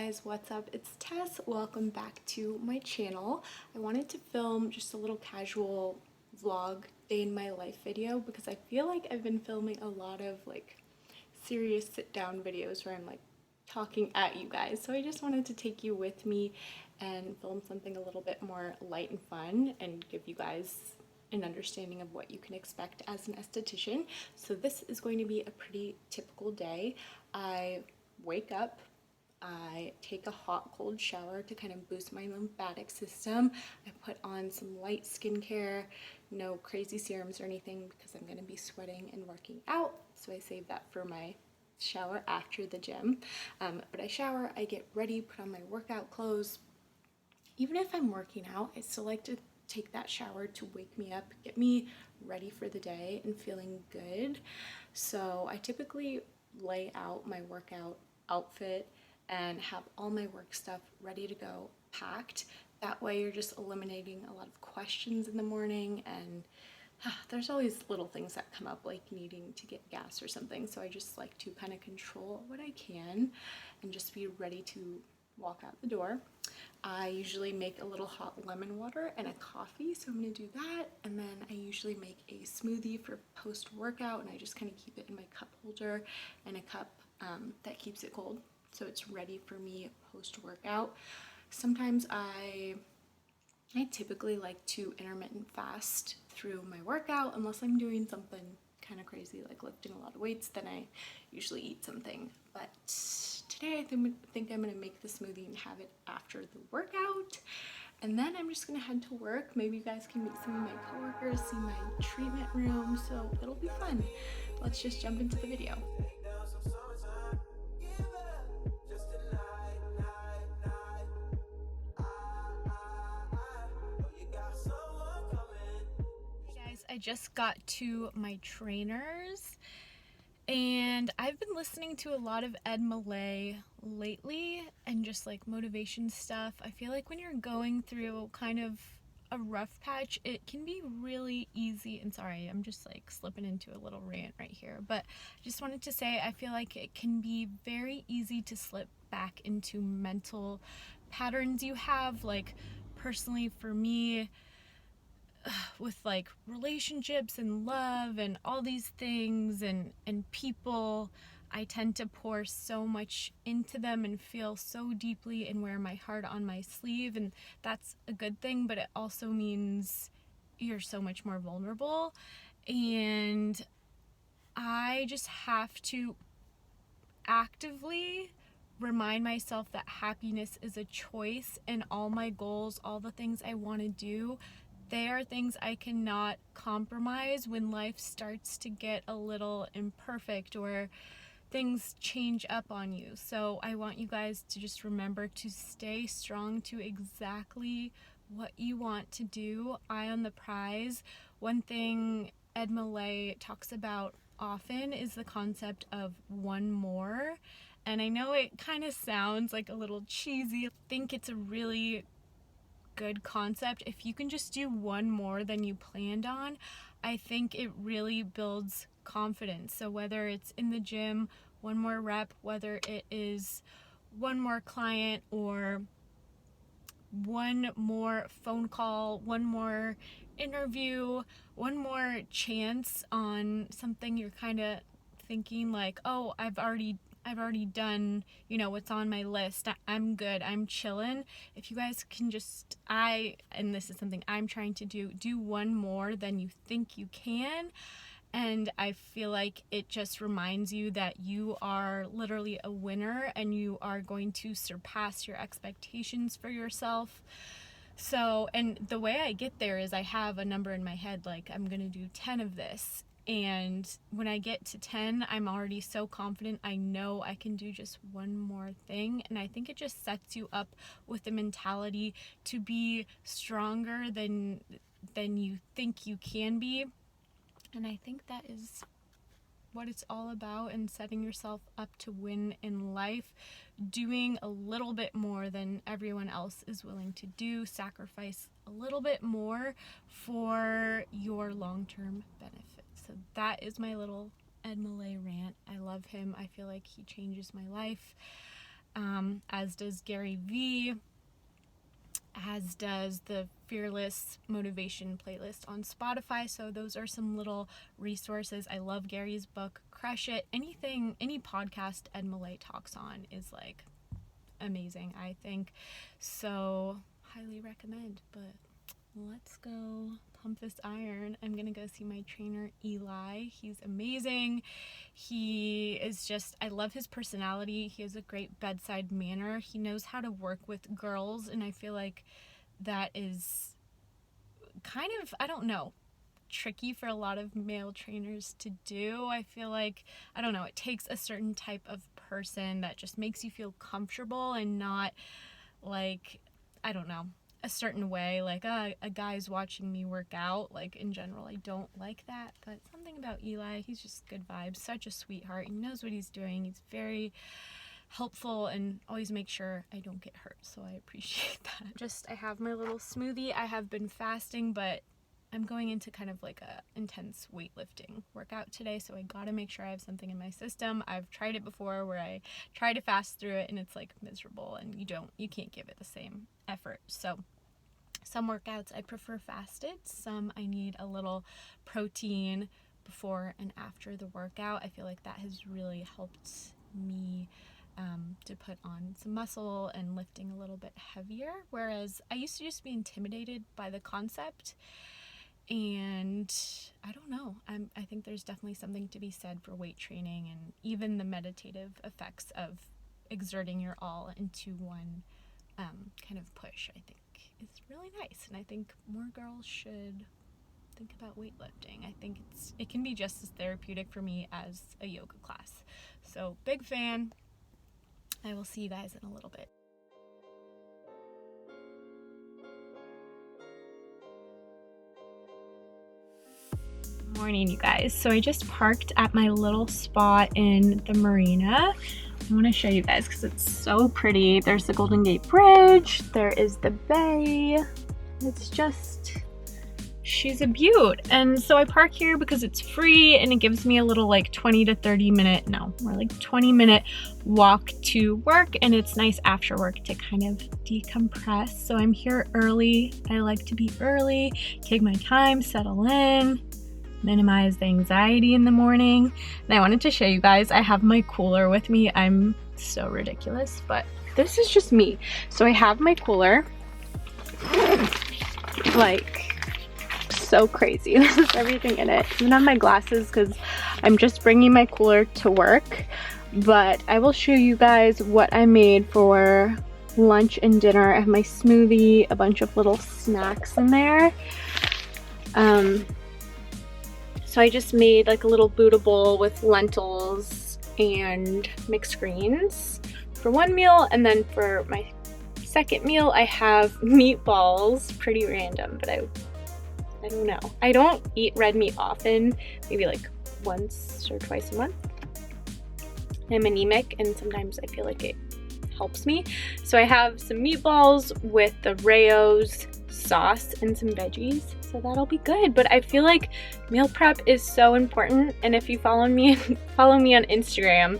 guys, what's up? It's Tess. Welcome back to my channel. I wanted to film just a little casual vlog day in my life video because I feel like I've been filming a lot of like serious sit down videos where I'm like talking at you guys. So I just wanted to take you with me and film something a little bit more light and fun and give you guys an understanding of what you can expect as an esthetician. So this is going to be a pretty typical day. I wake up, I take a hot cold shower to kind of boost my lymphatic system. I put on some light skincare, no crazy serums or anything because I'm going to be sweating and working out, so I save that for my shower after the gym. But I shower, I get ready, put on my workout clothes. Even if I'm working out, I still like to take that shower to wake me up, get me ready for the day and feeling good. So I typically lay out my workout outfit and have all my work stuff ready to go, packed. That way you're just eliminating a lot of questions in the morning, and there's always little things that come up like needing to get gas or something. So I just like to kind of control what I can and just be ready to walk out the door. I usually make a little hot lemon water and a coffee, so I'm going to do that. And then I usually make a smoothie for post-workout, and I just kind of keep it in my cup holder and a cup that keeps it cold, so it's ready for me post-workout. Sometimes I typically like to intermittent fast through my workout unless I'm doing something kind of crazy like lifting a lot of weights. Then I usually eat something, but today I think I'm gonna make the smoothie and have it after the workout, and then I'm just gonna head to work. Maybe you guys can meet some of my coworkers, see my treatment room, so it'll be fun. Let's just jump into the video. I just got to my trainers and I've been listening to a lot of Ed Mylett lately and just like motivation stuff. I feel like when you're going through kind of a rough patch, it can be really easy, and sorry, I'm just like slipping into a little rant right here, but I just wanted to say I feel like it can be very easy to slip back into mental patterns you have. Like personally for me, with like relationships and love and all these things and people, I tend to pour so much into them and feel so deeply and wear my heart on my sleeve, and that's a good thing, but it also means you're so much more vulnerable. And I just have to actively remind myself that happiness is a choice, and all my goals, all the things I want to do, they are things I cannot compromise when life starts to get a little imperfect or things change up on you. So I want you guys to just remember to stay strong to exactly what you want to do. Eye on the prize. One thing Ed Mylett talks about often is the concept of one more. And I know it kind of sounds like a little cheesy. I think it's a really good concept. If you can just do one more than you planned on, I think it really builds confidence. So whether it's in the gym, one more rep, whether it is one more client or one more phone call, one more interview, one more chance on something you're kind of thinking like, oh, I've already done, what's on my list. I'm good. I'm chilling. If you guys can just, and this is something I'm trying to do one more than you think you can. And I feel like it just reminds you that you are literally a winner and you are going to surpass your expectations for yourself. So, and the way I get there is I have a number in my head, like I'm going to do 10 of this. And when I get to 10, I'm already so confident. I know I can do just one more thing. And I think it just sets you up with the mentality to be stronger than you think you can be. And I think that is what it's all about, and setting yourself up to win in life, doing a little bit more than everyone else is willing to do, sacrifice a little bit more for your long-term benefit. So that is my little Ed Mylett rant. I love him. I feel like he changes my life. as does Gary V, as does the Fearless Motivation playlist on Spotify. So those are some little resources. I love Gary's book, Crush It. Anything, any podcast Ed Mylett talks on is like amazing, I think. So highly recommend. But let's go pump this iron. I'm gonna go see my trainer Eli. He's amazing. He is just, I love his personality. He has a great bedside manner. He knows how to work with girls, and I feel like that is kind of, I don't know, tricky for a lot of male trainers to do. I feel like, I don't know, it takes a certain type of person that just makes you feel comfortable and not like, I don't know, a certain way, like a guy's watching me work out. Like in general, I don't like that, but something about Eli, he's just good vibes, such a sweetheart. He knows what he's doing. He's very helpful and always makes sure I don't get hurt, so I appreciate that. Just, I have my little smoothie. I have been fasting, but I'm going into kind of like a intense weightlifting workout today, so I gotta make sure I have something in my system. I've tried it before where I try to fast through it and it's like miserable, and you can't give it the same effort. So some workouts I prefer fasted, some I need a little protein before and after the workout. I feel like that has really helped me to put on some muscle and lifting a little bit heavier, whereas I used to just be intimidated by the concept. And I don't know, I think there's definitely something to be said for weight training, and even the meditative effects of exerting your all into one kind of push, I think is really nice. And I think more girls should think about weightlifting. I think it can be just as therapeutic for me as a yoga class. So big fan. I will see you guys in a little bit. Morning, you guys. So I just parked at my little spot in the marina. I want to show you guys because it's so pretty. There's the Golden Gate Bridge. There is the bay. It's just, she's a beaut. And so I park here because it's free and it gives me a little like 20 to 30 minute, no, more like 20 minute walk to work. And it's nice after work to kind of decompress. So I'm here early. I like to be early, take my time, settle in, minimize the anxiety in the morning. And I wanted to show you guys, I have my cooler with me. I'm so ridiculous, but this is just me. So I have my cooler, like so crazy. This is everything in it. I don't have my glasses because I'm just bringing my cooler to work, but I will show you guys what I made for lunch and dinner. I have my smoothie, a bunch of little snacks in there. So I just made like a little Buddha bowl with lentils and mixed greens for one meal, and then for my second meal I have meatballs. Pretty random, but I don't know. I don't eat red meat often, maybe like once or twice a month. I'm anemic and sometimes I feel like it helps me. So I have some meatballs with the Rayo's sauce and some veggies, so that'll be good. But I feel like meal prep is so important, and if you follow me on Instagram,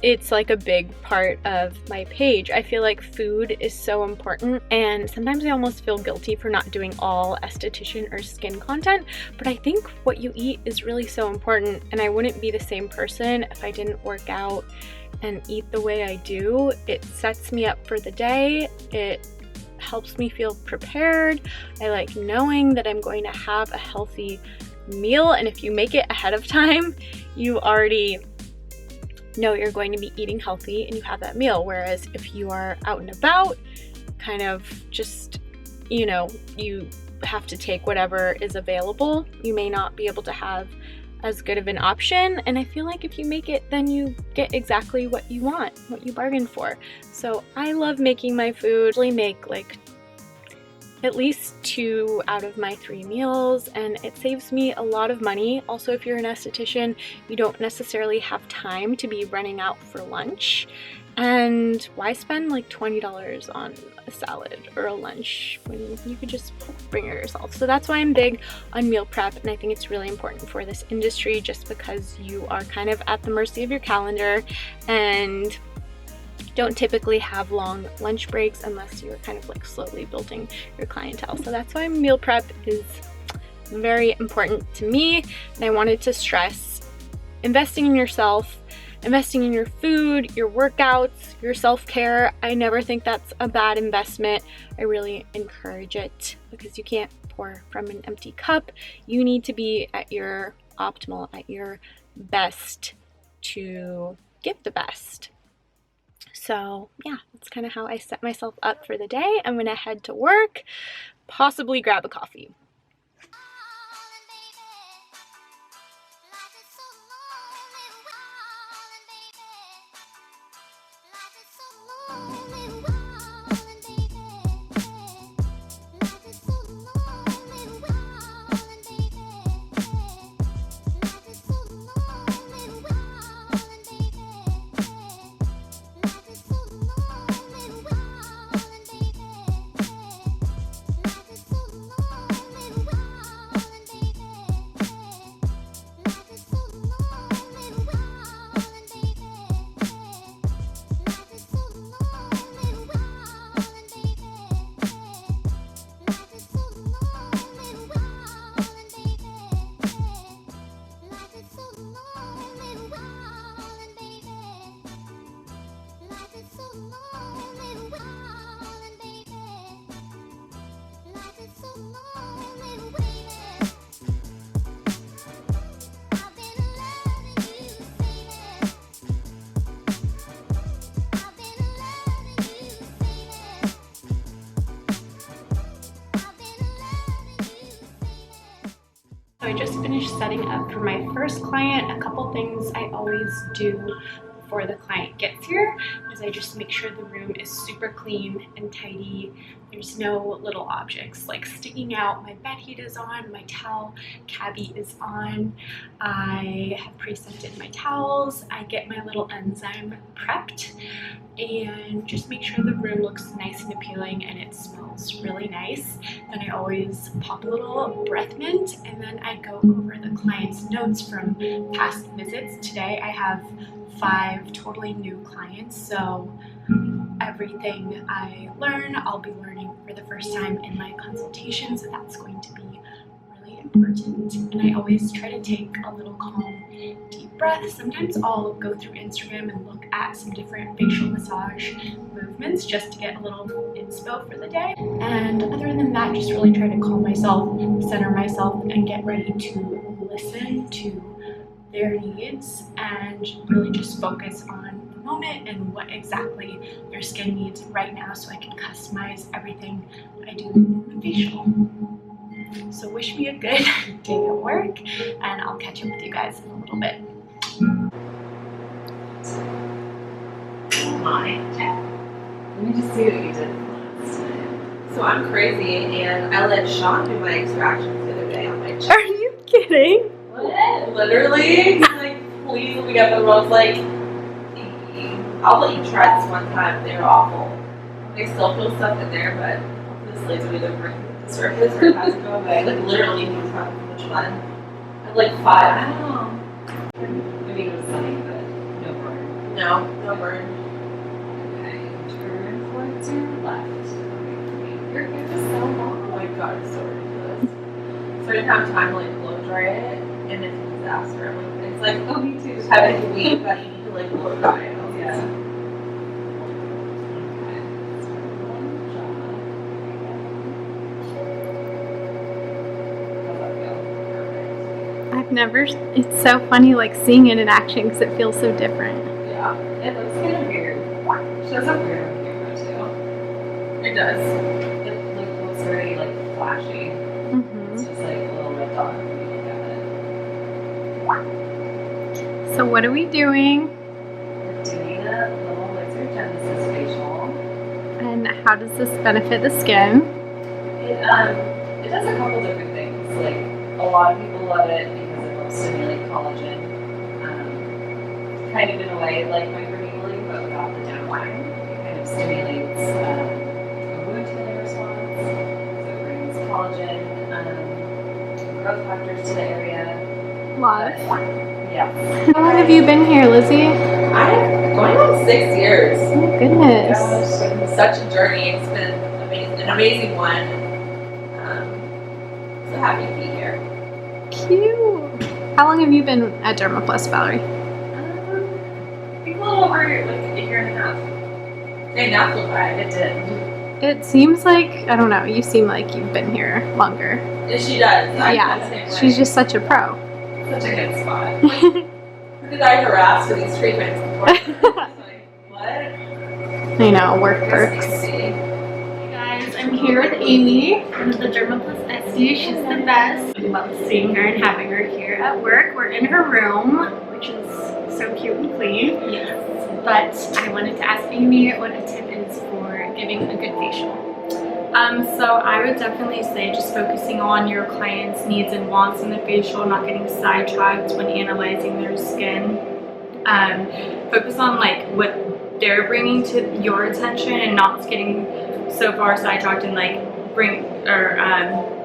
it's like a big part of my page. I feel like food is so important, and sometimes I almost feel guilty for not doing all esthetician or skin content, but I think what you eat is really so important, and I wouldn't be the same person if I didn't work out and eat the way I do. It sets me up for the day. It helps me feel prepared. I like knowing that I'm going to have a healthy meal, and if you make it ahead of time, you already know you're going to be eating healthy and you have that meal. Whereas if you are out and about, kind of just, you know, you have to take whatever is available, you may not be able to have as good of an option. And I feel like if you make it, then you get exactly what you want, what you bargained for. So I love making my food. I usually make like at least 2 out of my 3 meals, and it saves me a lot of money. Also, if you're an esthetician, you don't necessarily have time to be running out for lunch, and why spend like $20 on a salad or a lunch when you could just bring it yourself? So that's why I'm big on meal prep, and I think it's really important for this industry just because you are kind of at the mercy of your calendar, and don't typically have long lunch breaks unless you're kind of like slowly building your clientele. So that's why meal prep is very important to me. And I wanted to stress investing in yourself, investing in your food, your workouts, your self-care. I never think that's a bad investment. I really encourage it because you can't pour from an empty cup. You need to be at your optimal, at your best to give the best. So yeah, that's kind of how I set myself up for the day. I'm gonna head to work, possibly grab a coffee. So I just finished setting up for my first client. A couple things I always do before the client gets here is I just make sure the room is super clean and tidy. There's no little objects like sticking out. My bed heat is on, my towel cabbie is on. I have pre-scented my towels. I get my little enzyme prepped and just make sure the room looks nice and appealing and it smells really nice. Then I always pop a little breath mint and then I go over the client's notes from past visits. Today I have 5 totally new clients, so everything I learn, I'll be learning for the first time in my consultation, so that's going to be really important. And I always try to take a little calm, deep breath. Sometimes I'll go through Instagram and look at some different facial massage movements just to get a little inspo for the day. And other than that, just really try to calm myself, center myself, and get ready to listen to their needs and really just focus on the moment and what exactly their skin needs right now so I can customize everything I do in the facial. So wish me a good day at work and I'll catch up with you guys in a little bit. Let me just see what you did last time. So I'm crazy and I let Sean do my extractions the other day on my chin. Are you kidding? What? Literally? He's like, please let me get them. I was like, I'll let you try this one time. They were awful. I still feel stuff in there, but this laser either bring the surface or it has to go away. Like literally, he was having so much fun. I had like 5. I don't know. I mean, it was sunny, but no burn. No burn. Okay, turn towards your left. Okay, your hair is so long. Oh my god, it's so ridiculous. So I didn't have time to like blow dry it, and it's a disaster. Like, it's like, Oh, me too. just having to wait that you need to like blow dry it. Yeah. Yeah. Okay, let's turn one jaw. How's that feel? Perfect. I've never, it's so funny like seeing it in action because it feels so different. Yeah. It looks kind of weird. She does look weird on camera too. It does. It looks very like flashy. It's just like a little red dot when you look at it. So what are we doing We're doing a little laser genesis facial. and how does this benefit the skin? It does a couple different things. Like a lot of people love it because it helps stimulate collagen. Kind of in a way like microneedling, but without the downtime. It kind of stimulates a wound healing response. So it brings collagen, growth factors to the area. Love. But Yeah. How long have you been here, Lizzie? I'm going on 6 years. Oh goodness. Gosh, it's been such a journey. It's been amazing, an amazing one. So happy to be here. Cute. How long have you been at DERMAPLUS, Valerie? I think a little over like a year and a half. And that's what it did. It seems like, I don't know, you seem like you've been here longer. And she does. Yeah, she's just such a pro. Such a good spot. Who did I harass for these treatments before? Like, what? I know, work perks. Hey guys, I'm here with Amy, one of the DERMAPLUS Esties. She's the best. I love seeing her and having her here at work. We're in her room, which is so cute and clean. Yes. But I wanted to ask Amy what a tip is for giving a good facial. So I would definitely say just focusing on your client's needs and wants in the facial, not getting sidetracked when analyzing their skin. Focus on like what they're bringing to your attention and not getting so far sidetracked and like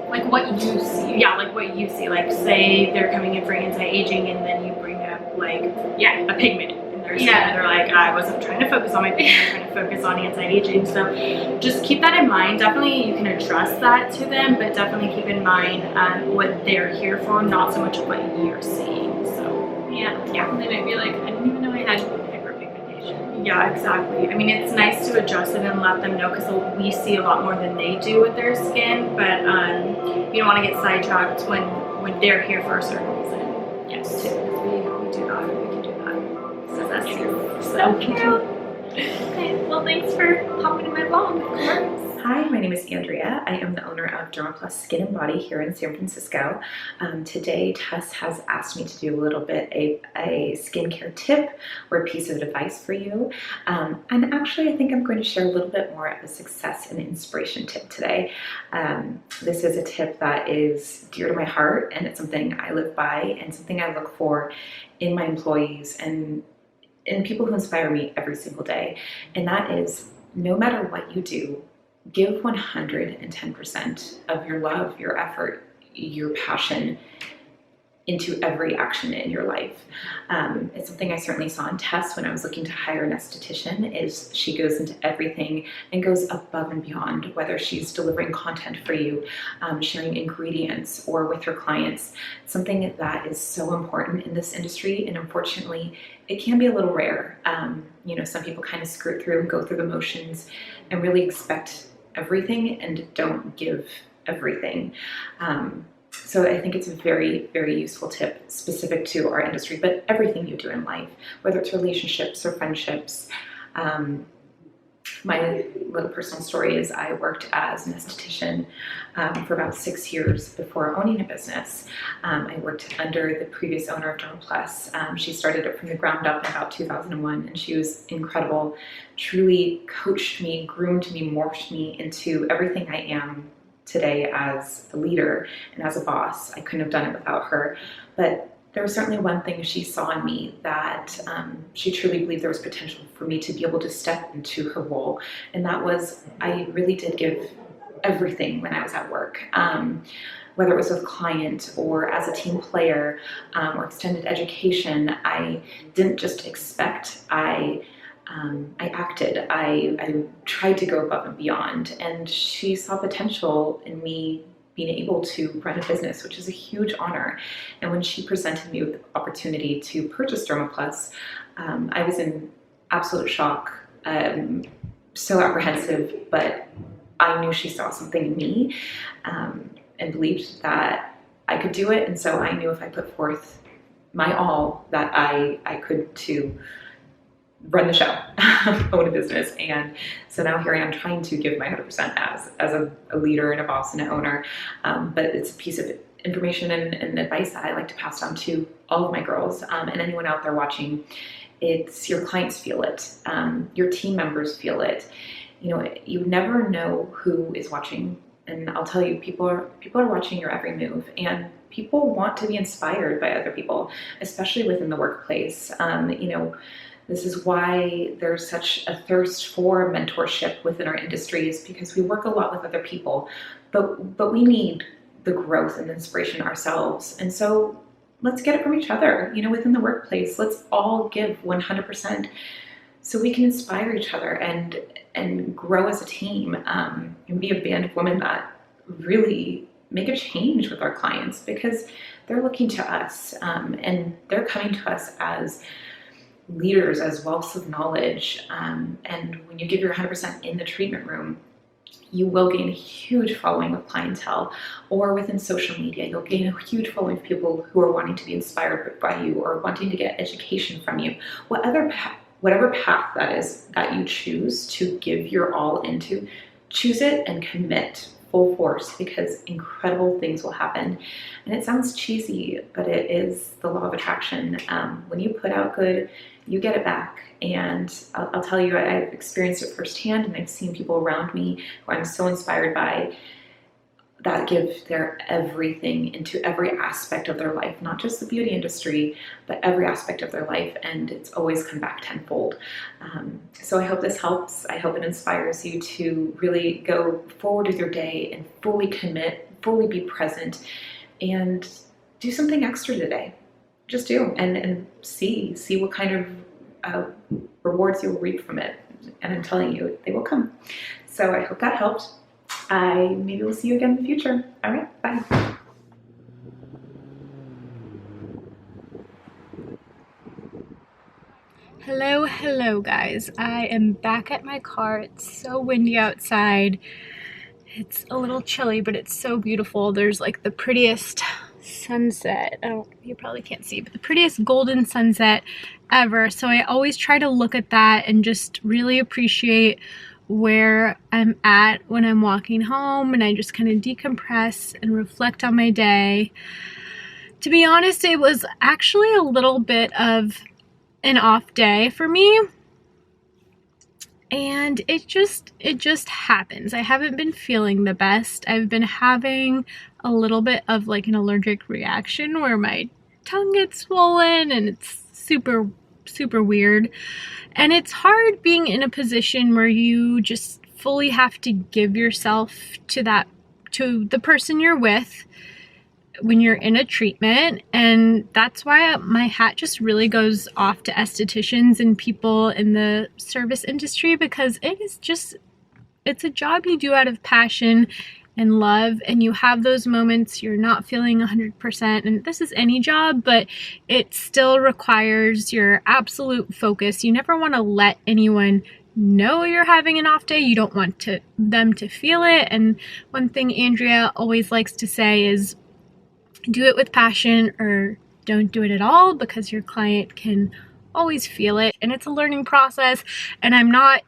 Like what you see. yeah, like what you see. Like say they're coming in for anti-aging and then you bring up like a pigment in their skin. Yeah. They're like, I wasn't trying to focus on my pigment, I'm trying to focus on anti-aging. So just keep that in mind. Definitely you can address that to them, but definitely keep in mind what they're here for, not so much what you're seeing. So Yeah. They might be like, I didn't even know I had hyperpigmentation. yeah, exactly. I mean, it's nice to address it and let them know because we see a lot more than they do with their skin, but you don't want to get sidetracked when they're here for a certain reason. Yes, too. We do that. We can do that. So that's So cute. Okay, well thanks for popping in my vlog, of course. Hi, my name is Andrea. I am the owner of DERMAPLUS Skin and Body here in San Francisco. Today, Tess has asked me to do a little bit a skincare tip or a piece of advice for you. And actually, I think I'm going to share a little bit more of a success and inspiration tip today. This is a tip that is dear to my heart, and it's something I live by and something I look for in my employees and in people who inspire me every single day. And that is, no matter what you do, give 110% of your love, your effort, your passion into every action in your life. It's something I certainly saw in Tess when I was looking to hire an esthetician, is she goes into everything and goes above and beyond, whether she's delivering content for you, sharing ingredients, or with her clients. Something that is so important in this industry, and unfortunately, it can be a little rare. You know, some people kind of skirt through and go through the motions and really expect everything and don't give everything. So I think it's a very, very useful tip specific to our industry, but everything you do in life, whether it's relationships or friendships. My little personal story is I worked as an esthetician for about 6 years before owning a business. I worked under the previous owner of DERMAPLUS. She started it from the ground up in about 2001, and she was incredible, truly coached me, groomed me, morphed me into everything I am today as a leader and as a boss. I couldn't have done it without her, but there was certainly one thing she saw in me that she truly believed there was potential for me to be able to step into her role, and that was I really did give everything when I was at work. Whether it was with a client or as a team player or extended education, I didn't just expect, I acted. I tried to go above and beyond, and she saw potential in me being able to run a business, which is a huge honor. And when she presented me with the opportunity to purchase DERMAPLUS, I was in absolute shock, so apprehensive, but I knew she saw something in me and believed that I could do it. And so I knew if I put forth my all, that I could too run the show, own a business. And so now here I am trying to give my 100% as a leader and a boss and an owner. But it's a piece of information and advice that I like to pass on to all of my girls and anyone out there watching. It's your clients feel it, your team members feel it. You know, you never know who is watching. And I'll tell you, people are watching your every move, and people want to be inspired by other people, especially within the workplace. You know, this is why there's such a thirst for mentorship within our industry, is because we work a lot with other people, but we need the growth and inspiration ourselves. And so let's get it from each other, you know, within the workplace. Let's all give 100% so we can inspire each other and grow as a team, and be a band of women that really make a change with our clients, because they're looking to us, and they're coming to us as leaders, as wealths of knowledge. And when you give your 100% in the treatment room, you will gain a huge following of clientele, or within social media, you'll gain a huge following of people who are wanting to be inspired by you or wanting to get education from you. Whatever path that is that you choose to give your all into, choose it and commit full force, because incredible things will happen. And it sounds cheesy, but it is the law of attraction. When you put out good, you get it back. And I'll tell you, I've experienced it firsthand, and I've seen people around me who I'm so inspired by that give their everything into every aspect of their life, not just the beauty industry, but every aspect of their life, and it's always come back tenfold. So I hope this helps. I hope it inspires you to really go forward with your day and fully commit, fully be present, and do something extra today. Just do, and see what kind of rewards you'll reap from it. And I'm telling you, they will come. So I hope that helped. I maybe will see you again in the future. All right, bye. Hello guys. I am back at my car. It's so windy outside. It's a little chilly, but it's so beautiful. There's like the prettiest sunset. Oh, you probably can't see, but the prettiest golden sunset ever. So I always try to look at that and just really appreciate where I'm at when I'm walking home, and I just kind of decompress and reflect on my day. To be honest, it was actually a little bit of an off day for me, and it just happens. I haven't been feeling the best. I've been having a little bit of like an allergic reaction where my tongue gets swollen, and it's super weird. And it's hard being in a position where you just fully have to give yourself to the person you're with when you're in a treatment. And that's why my hat just really goes off to estheticians and people in the service industry, because it's a job you do out of passion and love, and you have those moments you're not feeling 100%, and this is any job, but it still requires your absolute focus. You never want to let anyone know you're having an off day. You don't want them to feel it. And one thing Andrea always likes to say is, do it with passion or don't do it at all, because your client can always feel it, and it's a learning process. And I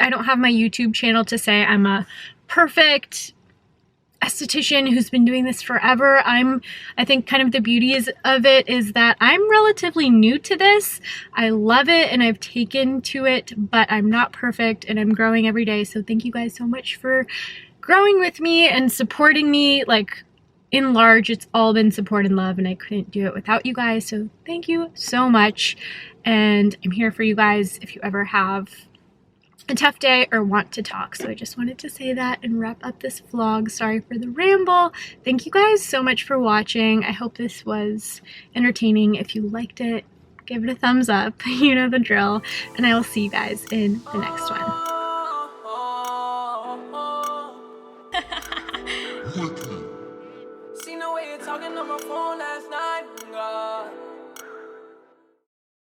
don't have my YouTube channel to say I'm a perfect esthetician who's been doing this forever. I think kind of the beauty of it is that I'm relatively new to this. I love it and I've taken to it, but I'm not perfect, and I'm growing every day. So thank you guys so much for growing with me and supporting me. Like, in large, it's all been support and love, and I couldn't do it without you guys. So thank you so much. And I'm here for you guys if you ever have a tough day or want to talk. So I just wanted to say that and wrap up this vlog. Sorry for the ramble. Thank you guys so much for watching. I hope this was entertaining. If you liked it, give it a thumbs up. You know the drill. And I will see you guys in the next one. Seen the way you're talking on my phone last night.